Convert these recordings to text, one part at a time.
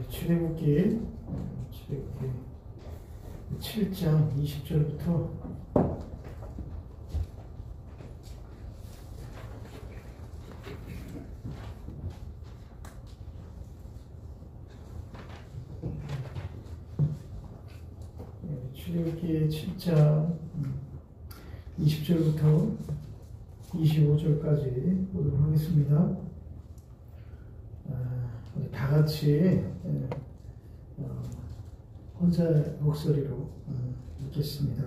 출애굽기 7장 20절부터 출애굽기 7장 20절부터 25절까지 보도록 하겠습니다. 다 같이 혼자 목소리로 읽겠습니다.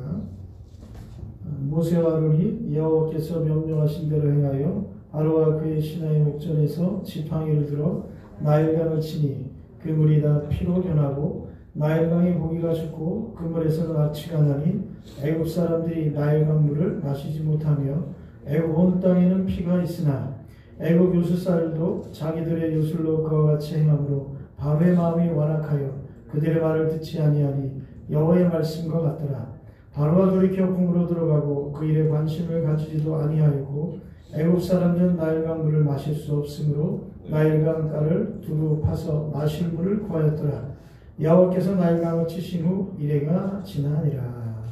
모세와 아론이 여호와께서 명령하신 대로 행하여 바로와 그의 신하의 목전에서 지팡이를 들어 나일강을 치니 그 물이 다 피로 변하고 나일강의 고기가 죽고 그 물에서는 악취가 나니 애굽 사람들이 나일강 물을 마시지 못하며 애굽 온 땅에는 피가 있으나 애굽 요술사들도 자기들의 요술로 그와 같이 행함으로 바로의 마음이 완악하여 그들의 말을 듣지 아니하니 여호와의 말씀과 같더라. 바로가 돌이켜 궁으로 들어가고 그 일에 관심을 가지지도 아니하였고 애굽 사람들은 나일강 물을 마실 수 없으므로 나일강가를 두루 파서 마실 물을 구하였더라. 여호와께서 나일강을 치신 후 이래가 지나니라.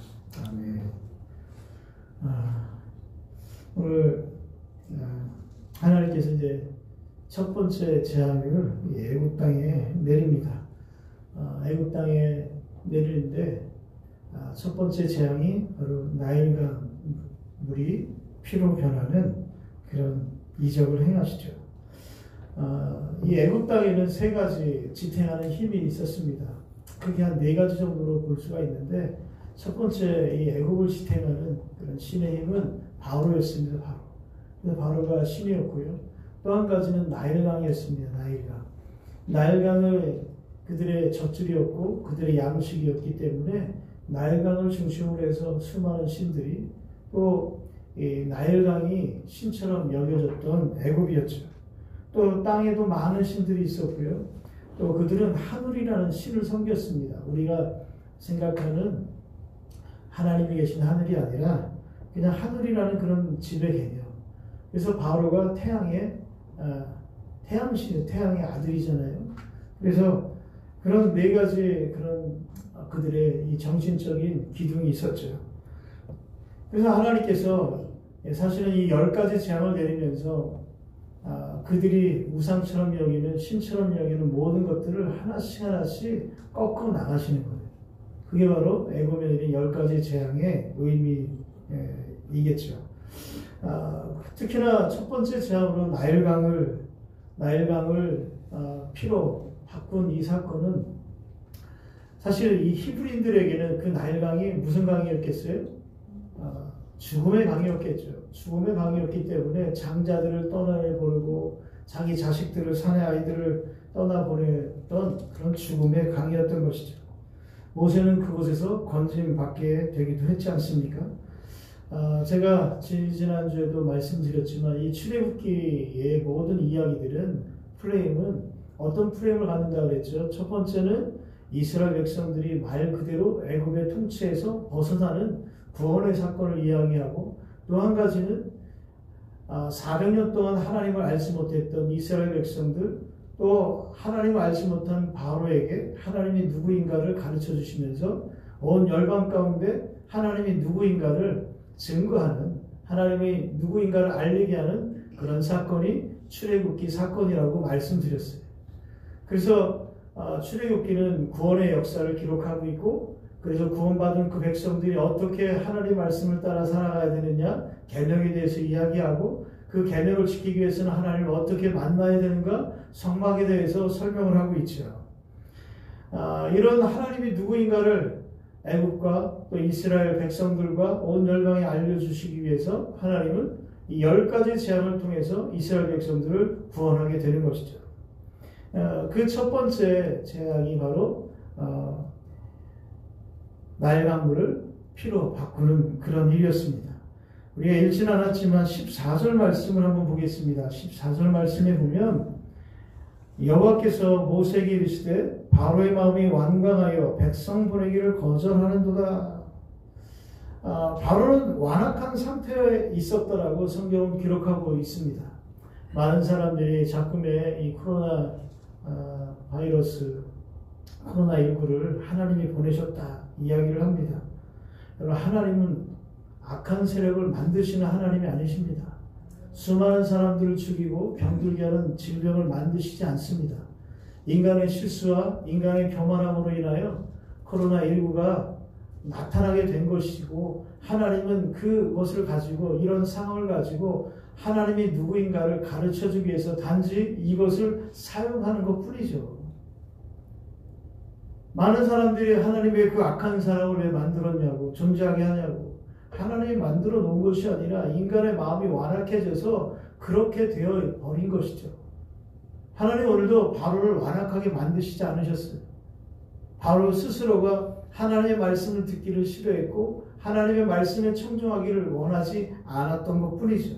아멘. 오늘 하나님께서 이제 첫 번째 재앙을 애굽 땅에 내립니다. 애굽 땅에 내리는데 첫 번째 재앙이 바로 나일강 물이 피로 변하는 그런 이적을 행하시죠. 이 애굽 땅에는 세 가지 지탱하는 힘이 있었습니다. 크게 한 네 가지 정도로 볼 수가 있는데 첫 번째 이 애굽을 지탱하는 그런 신의 힘은 바로였습니다. 바로가 신이었고요. 또 한 가지는 나일강이었습니다. 나일강을 그들의 젖줄이었고 그들의 양식이었기 때문에 나일강을 중심으로 해서 수많은 신들이 또 나일강이 신처럼 여겨졌던 애굽이었죠. 또 땅에도 많은 신들이 있었고요. 또 그들은 하늘이라는 신을 섬겼습니다. 우리가 생각하는 하나님이 계신 하늘이 아니라 그냥 하늘이라는 그런 지배 개념. 그래서 바로가 태양신이 태양의 아들이잖아요. 그래서 그런 네 가지 그런 그들의 이 정신적인 기둥이 있었죠. 그래서 하나님께서 사실은 이 10가지 재앙을 내리면서 그들이 우상처럼 여기는 신처럼 여기는 모든 것들을 하나씩 꺾어 나가시는 거예요. 그게 바로 애굽에 내린 10가지 재앙의 의미이겠죠. 특히나 첫 번째 재앙으로 나일강을 피로 바꾼 이 사건은 사실 이 히브리인들에게는 그 나일강이 무슨 강이었겠어요? 죽음의 강이었겠죠. 죽음의 강이었기 때문에 장자들을 떠나보내고 자기 자식들을 사내 아이들을 떠나보냈던 그런 죽음의 강이었던 것이죠. 모세는 그곳에서 건짐받게 되기도 했지 않습니까? 제가 지난주에도 말씀드렸지만 이 출애굽기의 모든 이야기들은 프레임은 어떤 프레임을 갖는다 그랬죠? 첫 번째는 이스라엘 백성들이 말 그대로 애굽의 통치에서 벗어나는 구원의 사건을 이야기하고 또 한 가지는 400년 동안 하나님을 알지 못했던 이스라엘 백성들 또 하나님을 알지 못한 바로에게 하나님이 누구인가를 가르쳐 주시면서 온 열방 가운데 하나님이 누구인가를 증거하는 하나님이 누구인가를 알리게 하는 그런 사건이 출애굽기 사건이라고 말씀드렸어요. 그래서 출애굽기는 구원의 역사를 기록하고 있고 그래서 구원받은 그 백성들이 어떻게 하나님의 말씀을 따라 살아가야 되느냐 계명에 대해서 이야기하고 그 계명을 지키기 위해서는 하나님을 어떻게 만나야 되는가 성막에 대해서 설명을 하고 있죠. 이런 하나님이 누구인가를 애굽과 또 이스라엘 백성들과 온 열방에 알려주시기 위해서 하나님은 이 10가지 재앙을 통해서 이스라엘 백성들을 구원하게 되는 것이죠. 그 첫 번째 재앙이 바로 나일강물을 피로 바꾸는 그런 일이었습니다. 우리가 읽지는 않았지만 14절 말씀을 한번 보겠습니다. 14절 말씀에 보면 여호와께서 모세에게 이르시되 바로의 마음이 완강하여 백성 보내기를 거절하는도다. 바로는 완악한 상태에 있었다라고 성경은 기록하고 있습니다. 많은 사람들이 작품에 이 코로나 바이러스 코로나19를 하나님이 보내셨다 이야기를 합니다. 여러분, 하나님은 악한 세력을 만드시는 하나님이 아니십니다. 수많은 사람들을 죽이고 병들게 하는 질병을 만드시지 않습니다. 인간의 실수와 인간의 교만함으로 인하여 코로나19가 나타나게 된 것이고, 하나님은 그것을 가지고, 이런 상황을 가지고 하나님이 누구인가를 가르쳐주기 위해서 단지 이것을 사용하는 것 뿐이죠. 많은 사람들이 하나님의 그 악한 사람을 왜 만들었냐고, 존재하게 하냐고. 하나님이 만들어 놓은 것이 아니라 인간의 마음이 완악해져서 그렇게 되어 버린 것이죠. 하나님 오늘도 바로를 완악하게 만드시지 않으셨어요. 바로 스스로가 하나님의 말씀을 듣기를 싫어했고 하나님의 말씀에 청종하기를 원하지 않았던 것 뿐이죠.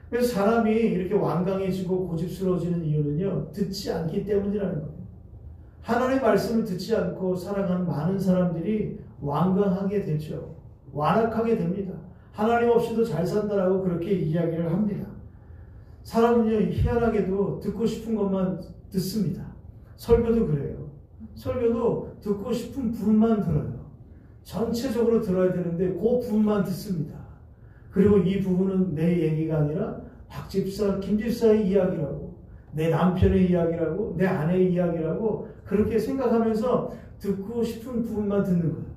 그래서 사람이 이렇게 완강해지고 고집스러워지는 이유는요, 듣지 않기 때문이라는 거예요. 하나님의 말씀을 듣지 않고 살아가는 많은 사람들이 완강하게 되죠. 완악하게 됩니다. 하나님 없이도 잘 산다라고 그렇게 이야기를 합니다. 사람은요, 희한하게도 듣고 싶은 것만 듣습니다. 설교도 그래요. 설교도 듣고 싶은 부분만 들어요. 전체적으로 들어야 되는데 그 부분만 듣습니다. 그리고 이 부분은 내 얘기가 아니라 박 집사, 김 집사의 이야기라고, 내 남편의 이야기라고, 내 아내의 이야기라고 그렇게 생각하면서 듣고 싶은 부분만 듣는 거예요.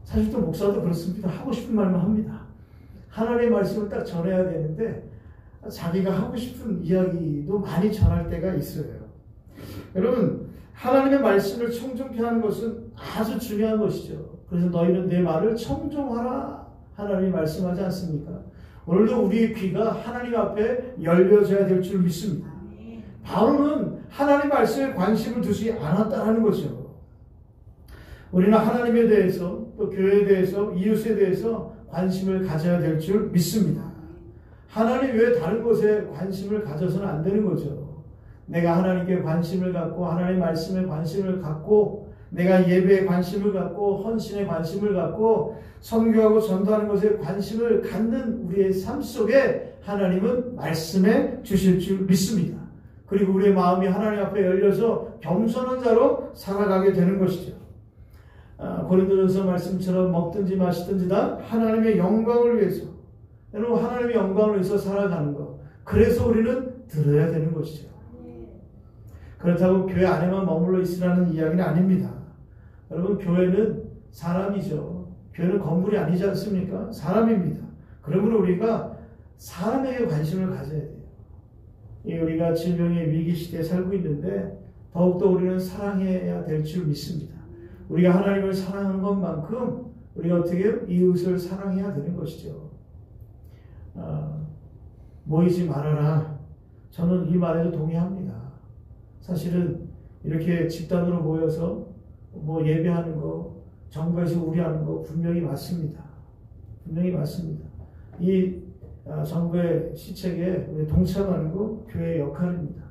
사실 또 목사도 그렇습니다. 하고 싶은 말만 합니다. 하나님의 말씀을 딱 전해야 되는데 자기가 하고 싶은 이야기도 많이 전할 때가 있어요. 여러분, 하나님의 말씀을 청종케 하는 것은 아주 중요한 것이죠. 그래서 너희는 내 말을 청종하라, 하나님이 말씀하지 않습니까? 오늘도 우리의 귀가 하나님 앞에 열려져야 될 줄 믿습니다. 바로는 하나님 말씀에 관심을 두지 않았다는 거죠. 우리는 하나님에 대해서, 또 교회에 대해서, 이웃에 대해서 관심을 가져야 될 줄 믿습니다. 하나님 외에 다른 것에 관심을 가져서는 안 되는 거죠. 내가 하나님께 관심을 갖고, 하나님 말씀에 관심을 갖고, 내가 예배에 관심을 갖고, 헌신에 관심을 갖고, 선교하고 전도하는 것에 관심을 갖는 우리의 삶 속에 하나님은 말씀해 주실 줄 믿습니다. 그리고 우리의 마음이 하나님 앞에 열려서 겸손한 자로 살아가게 되는 것이죠. 고린도전서 말씀처럼 먹든지 마시든지 다 하나님의 영광을 위해서, 여러분, 하나님의 영광을 위해서 살아가는 것, 그래서 우리는 들어야 되는 것이죠. 그렇다고 교회 안에만 머물러 있으라는 이야기는 아닙니다. 여러분, 교회는 사람이죠. 교회는 건물이 아니지 않습니까? 사람입니다. 그러므로 우리가 사람에게 관심을 가져야 돼요. 우리가 질병의 위기 시대에 살고 있는데 더욱더 우리는 사랑해야 될 줄 믿습니다. 우리가 하나님을 사랑하는 것만큼 우리가 어떻게 이웃을 사랑해야 되는 것이죠. 모이지 말아라. 저는 이 말에도 동의합니다. 사실은 이렇게 집단으로 모여서 예배하는 거, 정부에서 우려하는 거 분명히 맞습니다. 분명히 맞습니다. 이 정부의 시책에 우리 동참하는 거 교회의 역할입니다.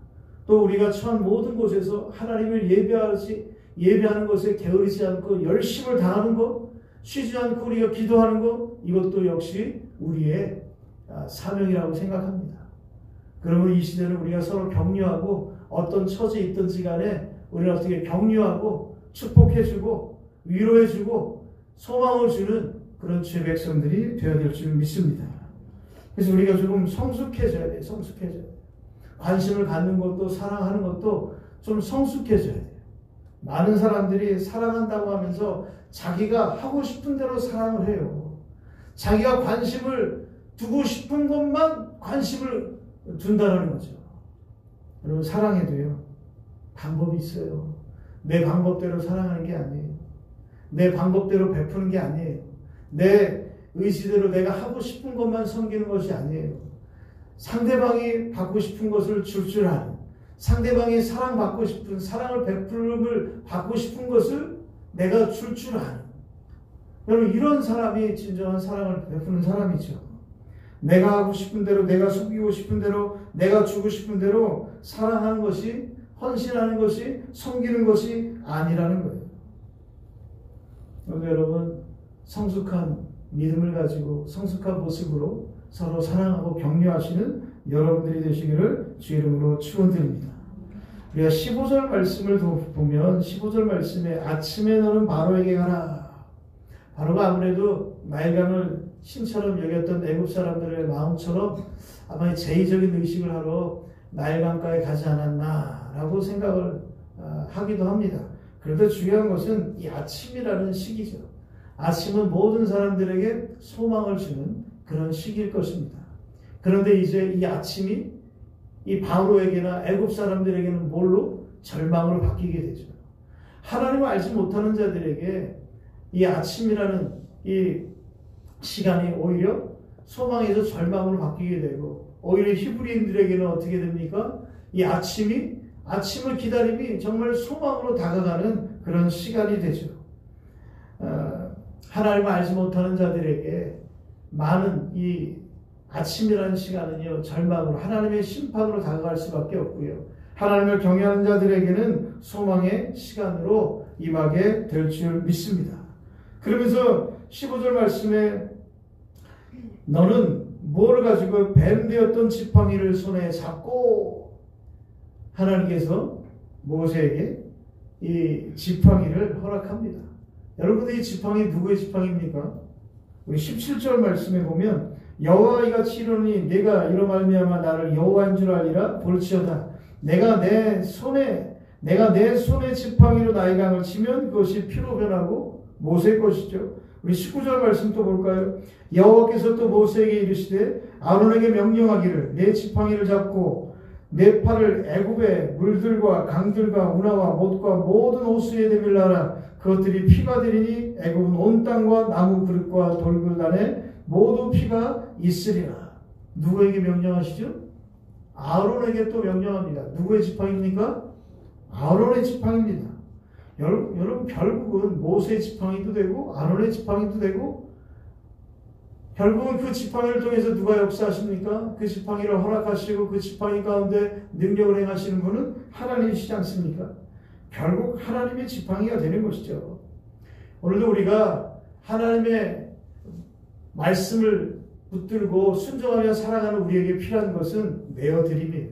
또 우리가 처한 모든 곳에서 하나님을 예배하는 것에 게으르지 않고 열심을 다하는 것, 쉬지 않고 우리가 기도하는 것, 이것도 역시 우리의 사명이라고 생각합니다. 그러면 이 시대는 우리가 서로 격려하고 어떤 처지에 있든지 간에 우리는 어떻게 격려하고 축복해주고 위로해주고 소망을 주는 그런 주의 백성들이 되어야 될 줄 믿습니다. 그래서 우리가 조금 성숙해져야 돼요. 성숙해져야 돼요. 관심을 갖는 것도 사랑하는 것도 좀 성숙해져야 돼요. 많은 사람들이 사랑한다고 하면서 자기가 하고 싶은 대로 사랑을 해요. 자기가 관심을 두고 싶은 것만 관심을 둔다는 거죠. 여러분, 사랑해도요, 방법이 있어요. 내 방법대로 사랑하는 게 아니에요. 내 방법대로 베푸는 게 아니에요. 내 의지대로 내가 하고 싶은 것만 섬기는 것이 아니에요. 상대방이 받고 싶은 것을 줄 아는, 상대방이 사랑받고 싶은, 사랑을 베풀음을 받고 싶은 것을 내가 줄 아는, 여러분, 이런 사람이 진정한 사랑을 베푸는 사람이죠. 내가 하고 싶은 대로, 내가 속이고 싶은 대로, 내가 주고 싶은 대로 사랑하는 것이, 헌신하는 것이, 섬기는 것이 아니라는 거예요. 여러분, 성숙한 믿음을 가지고 성숙한 모습으로 서로 사랑하고 격려하시는 여러분들이 되시기를 주의 이름으로 축원드립니다. 우리가 15절 말씀을 보면 15절 말씀에 아침에 너는 바로에게 가라. 바로가 아무래도 나일강을 신처럼 여겼던 애굽 사람들의 마음처럼 아마 제의적인 의식을 하러 나일강가에 가지 않았나라고 생각을 하기도 합니다. 그래도 중요한 것은 이 아침이라는 시기죠. 아침은 모든 사람들에게 소망을 주는 그런 시기일 것입니다. 그런데 이제 이 아침이 이 바로에게나 애굽 사람들에게는 뭘로? 절망으로 바뀌게 되죠. 하나님을 알지 못하는 자들에게 이 아침이라는 이 시간이 오히려 소망에서 절망으로 바뀌게 되고, 오히려 히브리인들에게는 어떻게 됩니까? 이 아침을 기다림이 정말 소망으로 다가가는 그런 시간이 되죠. 하나님을 알지 못하는 자들에게 많은 이 아침이라는 시간은요, 절망으로, 하나님의 심판으로 다가갈 수밖에 없고요. 하나님을 경외하는 자들에게는 소망의 시간으로 임하게 될 줄 믿습니다. 그러면서 15절 말씀에 너는 무엇을 가지고 뱀 되었던 지팡이를 손에 잡고, 하나님께서 모세에게 이 지팡이를 허락합니다. 여러분들 이 지팡이 누구의 지팡이입니까? 우리 17절 말씀에 보면 여호와 이같이 이르노니 내가 이로 말미암아 나를 여호와인 줄 알리라. 볼지어다 내가 내 손에 지팡이로 나일강을 치면 그것이 피로 변하고 모세의 것이죠. 우리 19절 말씀 또 볼까요? 여호와께서 또 모세에게 이르시되 아론에게 명령하기를 내 지팡이를 잡고 내 팔을 애굽의 물들과 강들과 운하와 못과 모든 호수에 내밀라 하라. 그것들이 피가 되리니 애굽은 온 땅과 나무 그릇과 돌그릇 안에 모두 피가 있으리라. 누구에게 명령하시죠? 아론에게 또 명령합니다. 누구의 지팡이입니까? 아론의 지팡이입니다. 여러분 결국은 모세의 지팡이도 되고 아론의 지팡이도 되고, 결국은 그 지팡이를 통해서 누가 역사하십니까? 그 지팡이를 허락하시고 그 지팡이 가운데 능력을 행하시는 분은 하나님이시지 않습니까? 결국 하나님의 지팡이가 되는 것이죠. 오늘도 우리가 하나님의 말씀을 붙들고 순종하며 살아가는 우리에게 필요한 것은 내어드림이에요.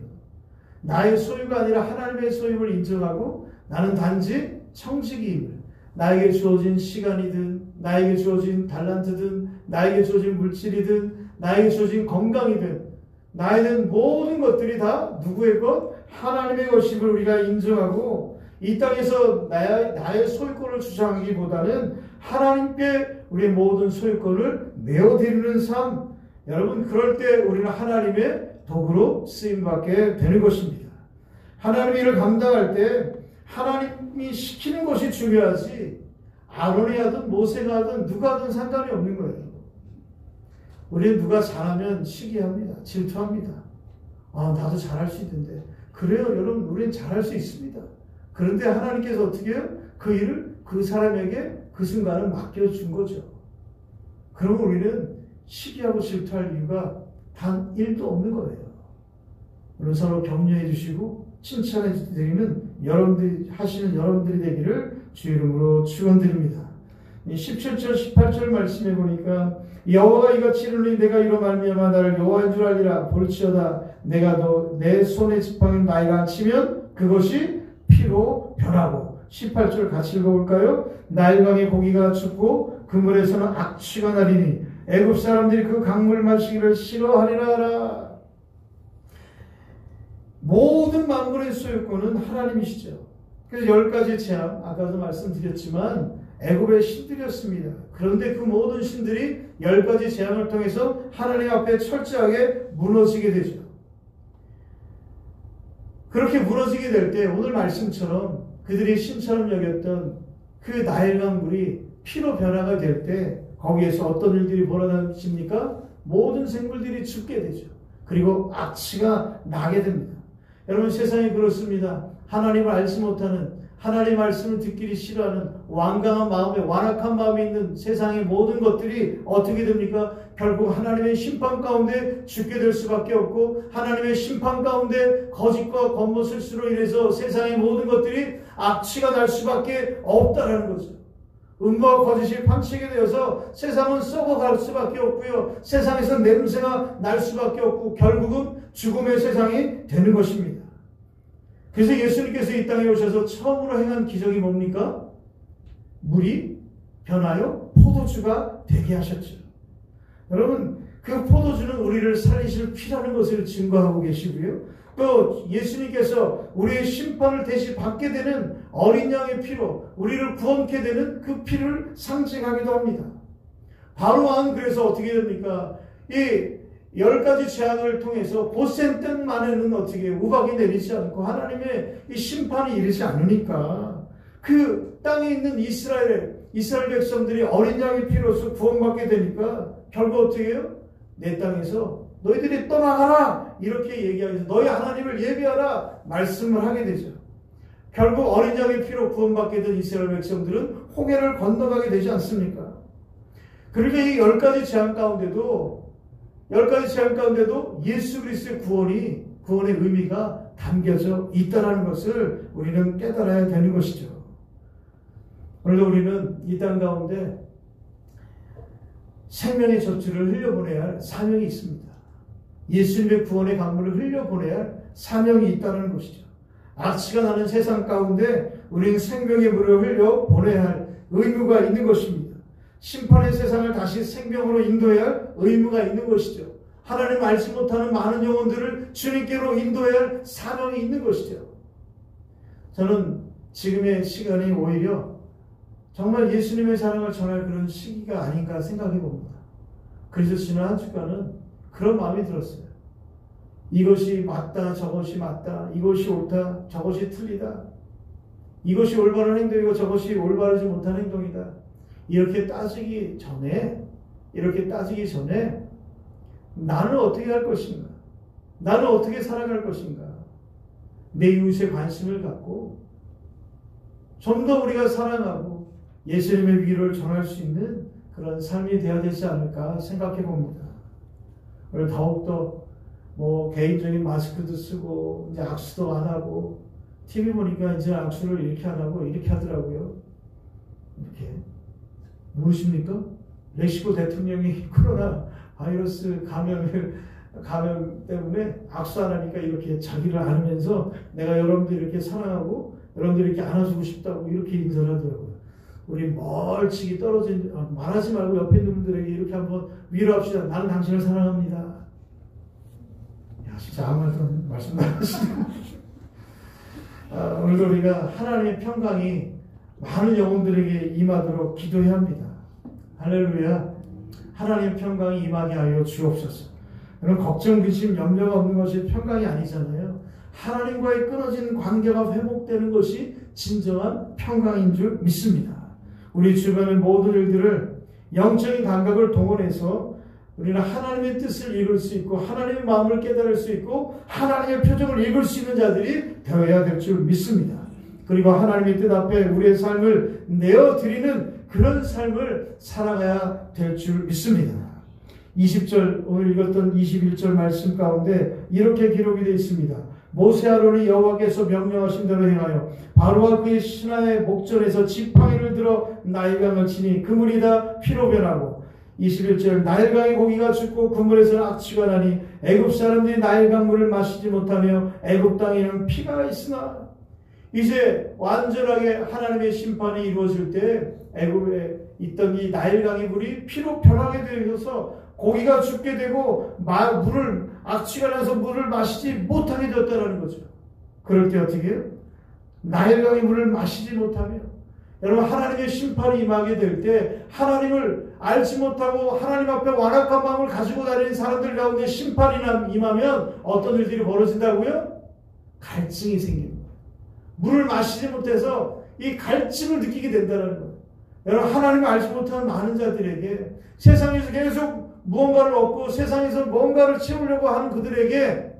나의 소유가 아니라 하나님의 소유를 인정하고 나는 단지 청지기임을, 나에게 주어진 시간이든 나에게 주어진 달란트든 나에게 주어진 물질이든 나에게 주어진 건강이든 나에 대한 모든 것들이 다 누구의 것? 하나님의 것임을 우리가 인정하고 이 땅에서 나의 소유권을 주장하기보다는 하나님께 우리의 모든 소유권을 내어드리는 삶, 여러분 그럴 때 우리는 하나님의 도구로 쓰임받게 되는 것입니다. 하나님의 일을 감당할 때 하나님이 시키는 것이 중요하지 아론이 하든 모세가 하든 누가 하든 상관이 없는 거예요. 우리는 누가 잘하면 시기합니다. 질투합니다. 나도 잘할 수 있는데. 그래요 여러분, 우리는 잘할 수 있습니다. 그런데 하나님께서 어떻게 해요? 그 일을 그 사람에게 그 순간은 맡겨준 거죠. 그러면 우리는 시기하고 질투할 이유가 단 1도 없는 거예요. 오늘 서로 격려해 주시고 칭찬해 드리는 여러분들이 되기를 주 이름으로 축원드립니다. 17절 18절 말씀해 보니까 여호와가 이같이 이르노니 내가 이로 말미암아 나를 여호와인 줄 알리라. 볼지어다 내가 너 내 손에 지팡이를 나일강을 치면 그것이 피로 변하고. 18절 같이 읽어볼까요? 나일강의 고기가 춥고 그 물에서는 악취가 나리니 애굽 사람들이 그 강물 마시기를 싫어하리라 하라. 모든 만물의 소유권은 하나님이시죠. 그래서 10가지 재앙, 아까도 말씀드렸지만 애굽의 신들이었습니다. 그런데 그 모든 신들이 10가지 재앙을 통해서 하나님 앞에 철저하게 무너지게 되죠. 그렇게 무너지게 될 때 오늘 말씀처럼 그들이 신처럼 여겼던 그 나일강 물이 피로 변화가 될 때 거기에서 어떤 일들이 벌어집니까? 모든 생물들이 죽게 되죠. 그리고 악취가 나게 됩니다. 여러분 세상이 그렇습니다. 하나님을 알지 못하는, 하나님의 말씀을 듣기를 싫어하는 완강한 마음에, 완악한 마음에 있는 세상의 모든 것들이 어떻게 됩니까? 결국 하나님의 심판 가운데 죽게 될 수밖에 없고, 하나님의 심판 가운데 거짓과 겉모술수로 인해서 세상의 모든 것들이 악취가 날 수밖에 없다라는 거죠. 음모와 거짓이 판치게 되어서 세상은 썩어갈 수밖에 없고요. 세상에서 냄새가 날 수밖에 없고 결국은 죽음의 세상이 되는 것입니다. 그래서 예수님께서 이 땅에 오셔서 처음으로 행한 기적이 뭡니까? 물이 변하여 포도주가 되게 하셨죠. 여러분, 그 포도주는 우리를 살리실 피라는 것을 증거하고 계시고요. 또 예수님께서 우리의 심판을 대신 받게 되는 어린 양의 피로 우리를 구원케 되는 그 피를 상징하기도 합니다. 바로왕은 그래서 어떻게 됩니까? 이 10가지 재앙을 통해서 고센 땅만에는 어떻게 우박이 내리지 않고 하나님의 이 심판이 이르지 않으니까 그 땅에 있는 이스라엘 백성들이 어린 양의 피로서 구원받게 되니까 결국 어떻게 해요? 내 땅에서 너희들이 떠나가라 이렇게 얘기하면서 너희 하나님을 예비하라 말씀을 하게 되죠. 결국 어린 양의 피로 구원받게 된 이스라엘 백성들은 홍해를 건너가게 되지 않습니까? 그러니까 이 10가지 재앙 가운데도 예수 그리스도의 구원의 의미가 담겨져 있다는 것을 우리는 깨달아야 되는 것이죠. 오늘도 우리는 이 땅 가운데 생명의 젖줄을 흘려보내야 할 사명이 있습니다. 예수님의 구원의 강물을 흘려보내야 할 사명이 있다는 것이죠. 악취가 나는 세상 가운데 우리는 생명의 물을 흘려보내야 할 의무가 있는 것입니다. 심판의 세상을 다시 생명으로 인도해야 할 의무가 있는 것이죠. 하나님 알지 못하는 많은 영혼들을 주님께로 인도해야 할 사명이 있는 것이죠. 저는 지금의 시간이 오히려 정말 예수님의 사랑을 전할 그런 시기가 아닌가 생각해 봅니다. 그래서 지난 한 주간은 그런 마음이 들었어요. 이것이 맞다, 저것이 맞다, 이것이 옳다, 저것이 틀리다, 이것이 올바른 행동이고 저것이 올바르지 못한 행동이다. 이렇게 따지기 전에 나는 어떻게 할 것인가? 나는 어떻게 살아갈 것인가? 내 이웃에 관심을 갖고 좀 더 우리가 사랑하고 예수님의 위로를 전할 수 있는 그런 삶이 되어야 되지 않을까 생각해 봅니다. 오늘 더욱더 개인적인 마스크도 쓰고 이제 악수도 안 하고 TV 보니까 이제 악수를 이렇게 안 하고 이렇게 하더라고요. 이렇게 모르십니까? 멕시코 대통령이 코로나 바이러스 감염 때문에 악수 안 하니까 이렇게 자기를 안으면서 내가 여러분들 이렇게 사랑하고 여러분들 이렇게 안아주고 싶다고 이렇게 인사를 하더라고요. 우리 멀찍이 말하지 말고 옆에 있는 분들에게 이렇게 한번 위로합시다. 나는 당신을 사랑합니다. 야, 진짜 아무 말도 말씀 안 하시네. 오늘도 우리가 하나님의 평강이 많은 영혼들에게 임하도록 기도해야 합니다. 할렐루야. 하나님의 평강이 임하게 하여 주옵소서. 여러분, 걱정, 근심, 염려가 없는 것이 평강이 아니잖아요. 하나님과의 끊어진 관계가 회복되는 것이 진정한 평강인 줄 믿습니다. 우리 주변의 모든 일들을 영적인 감각을 동원해서 우리는 하나님의 뜻을 읽을 수 있고 하나님의 마음을 깨달을 수 있고 하나님의 표정을 읽을 수 있는 자들이 되어야 될 줄 믿습니다. 그리고 하나님의 뜻 앞에 우리의 삶을 내어드리는 그런 삶을 살아가야 될 줄 믿습니다. 20절 오늘 읽었던 21절 말씀 가운데 이렇게 기록이 되어 있습니다. 모세 아론이 여호와께서 명령하신 대로 행하여 바로와 그의 신하의 목전에서 지팡이를 들어 나일강을 치니 그 물이 다 피로 변하고 21절 나일강의 고기가 죽고 그 물에서는 악취가 나니 애굽 사람들이 나일강 물을 마시지 못하며 애굽 땅에는 피가 있으나 이제 완전하게 하나님의 심판이 이루어질 때 애굽에 있던 이 나일강의 물이 피로 변하게 되어서 고기가 죽게 되고 악취가 나서 물을 마시지 못하게 되었다는 거죠. 그럴 때 어떻게 해요? 나일강의 물을 마시지 못하며 여러분 하나님의 심판이 임하게 될 때 하나님을 알지 못하고 하나님 앞에 완악한 마음을 가지고 다니는 사람들 가운데 심판이 임하면 어떤 일들이 벌어진다고요? 갈증이 생깁니다. 물을 마시지 못해서 이 갈증을 느끼게 된다는 거예요. 여러분 하나님을 알지 못하는 많은 자들에게 세상에서 계속 무언가를 얻고 세상에서 뭔가를 채우려고 하는 그들에게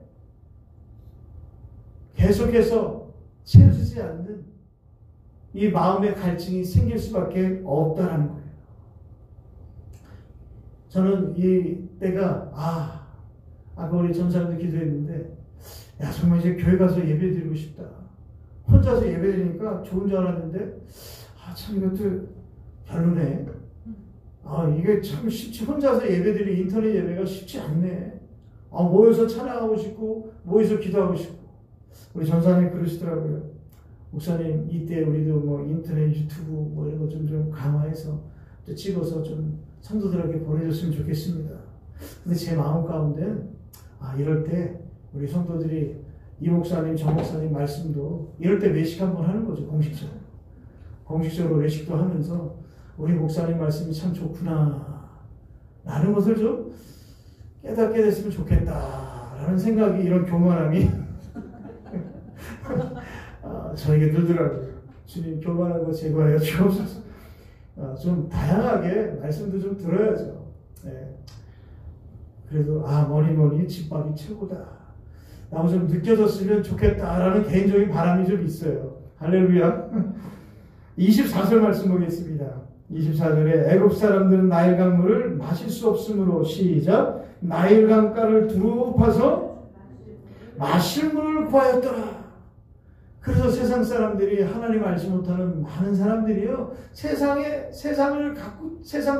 계속해서 채워지지 않는 이 마음의 갈증이 생길 수밖에 없다는 거예요. 저는 이 때가 아까 우리 전사님도 기도했는데 정말 이제 교회 가서 예배드리고 싶다. 혼자서 예배드리니까 좋은 줄 알았는데 참 이것도 별로네. 이게 참 쉽지. 혼자서 예배드리 인터넷 예배가 쉽지 않네. 모여서 찬양하고 싶고 모여서 기도하고 싶고 우리 전사님 그러시더라고요. 목사님, 이때 우리도 뭐 인터넷, 유튜브 뭐 이런 거 좀 강화해서 또 찍어서 좀 성도들에게 보내줬으면 좋겠습니다. 근데 제 마음 가운데 이럴 때 우리 성도들이 이 목사님, 저 목사님 말씀도 이럴 때 외식 한번 하는 거죠. 공식적으로 외식도 하면서 우리 목사님 말씀이 참 좋구나 라는 것을 좀 깨닫게 됐으면 좋겠다 라는 생각이, 이런 교만함이 저에게 들더라고요. 주님, 교만한 거 제거하여 주옵소서. 좀 다양하게 말씀도 좀 들어야죠. 네. 그래도 뭐니 집밥이 최고다 라고 좀 느껴졌으면 좋겠다라는 개인적인 바람이 좀 있어요. 할렐루야. 24절 말씀 보겠습니다. 24절에 애굽 사람들은 나일 강물을 마실 수 없으므로, 시작, 나일 강가를 두루 파서 마실 물을 구하였더라. 그래서 세상 사람들이, 하나님 알지 못하는 많은 사람들이요, 세상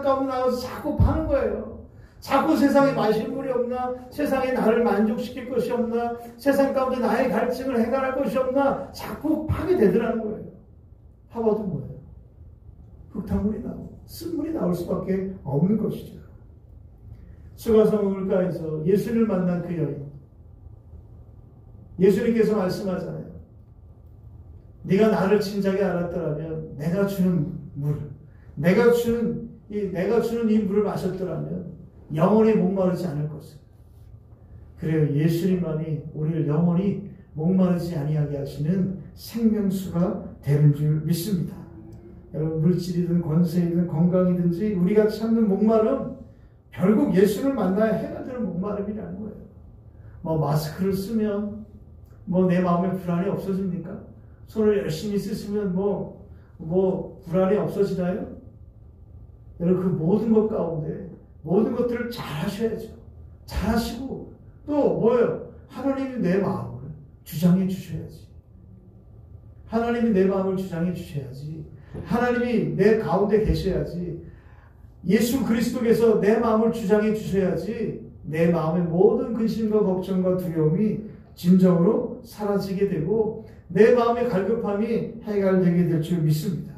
가운데 나가서 자꾸 파는 거예요. 자꾸 세상에 마실 물이 없나, 세상에 나를 만족시킬 것이 없나, 세상 가운데 나의 갈증을 해결할 것이 없나, 자꾸 파게 되더라는 거예요. 파봐도 뭐예요? 흙탕물이 나오고 쓴물이 나올 수밖에 없는 것이죠. 수가성 우물가에서 예수를 만난 그 여인, 예수님께서 말씀하잖아요. 네가 나를 진작에 알았더라면 내가 주는 물, 내가 주는 이 물을 마셨더라면 영원히 목마르지 않을 것을. 그래요. 예수님만이 우리를 영원히 목마르지 아니하게 하시는 생명수가 되는 줄 믿습니다. 여러분, 물질이든 권세이든 건강이든지 우리가 찾는 목마름, 결국 예수를 만나야 해결되는 목마름이라는 거예요. 뭐 마스크를 쓰면 뭐 내 마음에 불안이 없어집니까? 손을 열심히 쓰시면 뭐 불안이 없어지나요? 여러분, 그 모든 것 가운데 모든 것들을 잘 하셔야죠. 잘 하시고 또 뭐예요? 하나님이 내 마음을 주장해 주셔야지. 하나님이 내 마음을 주장해 주셔야지. 하나님이 내 가운데 계셔야지. 예수 그리스도께서 내 마음을 주장해 주셔야지 내 마음의 모든 근심과 걱정과 두려움이 진정으로 사라지게 되고 내 마음의 갈급함이 해결되게 될 줄 믿습니다.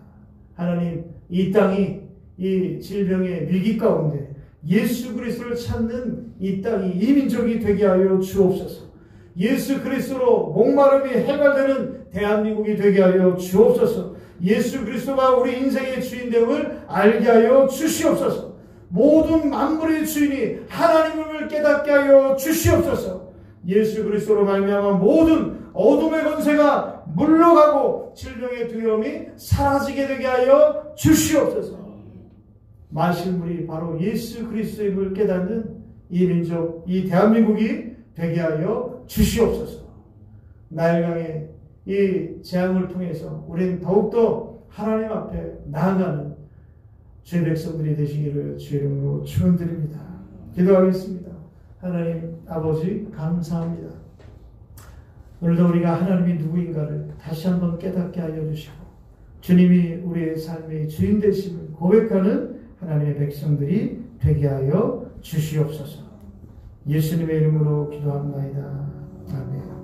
하나님, 이 땅이 이 질병의 위기 가운데 예수 그리스도를 찾는 이 땅이, 이 민족이 되게 하여 주옵소서. 예수 그리스도로 목마름이 해결되는 대한민국이 되게 하여 주옵소서. 예수 그리스도가 우리 인생의 주인됨을 알게 하여 주시옵소서. 모든 만물의 주인이 하나님을 깨닫게 하여 주시옵소서. 예수 그리스도로 말미암아 모든 어둠의 권세가 물러가고 질병의 두려움이 사라지게 되게 하여 주시옵소서. 마실 물이 바로 예수 그리스도임을 깨닫는 이 민족, 이 대한민국이 되게 하여 주시옵소서. 나일강의 이 재앙을 통해서 우리는 더욱더 하나님 앞에 나아가는 주의 백성들이 되시기를 주의 이름으로 축원드립니다. 기도하겠습니다. 하나님 아버지, 감사합니다. 오늘도 우리가 하나님이 누구인가를 다시 한번 깨닫게 하여 주시고 주님이 우리의 삶의 주인 되심을 고백하는 하나님의 백성들이 되게 하여 주시옵소서. 예수님의 이름으로 기도합나이다. 아멘.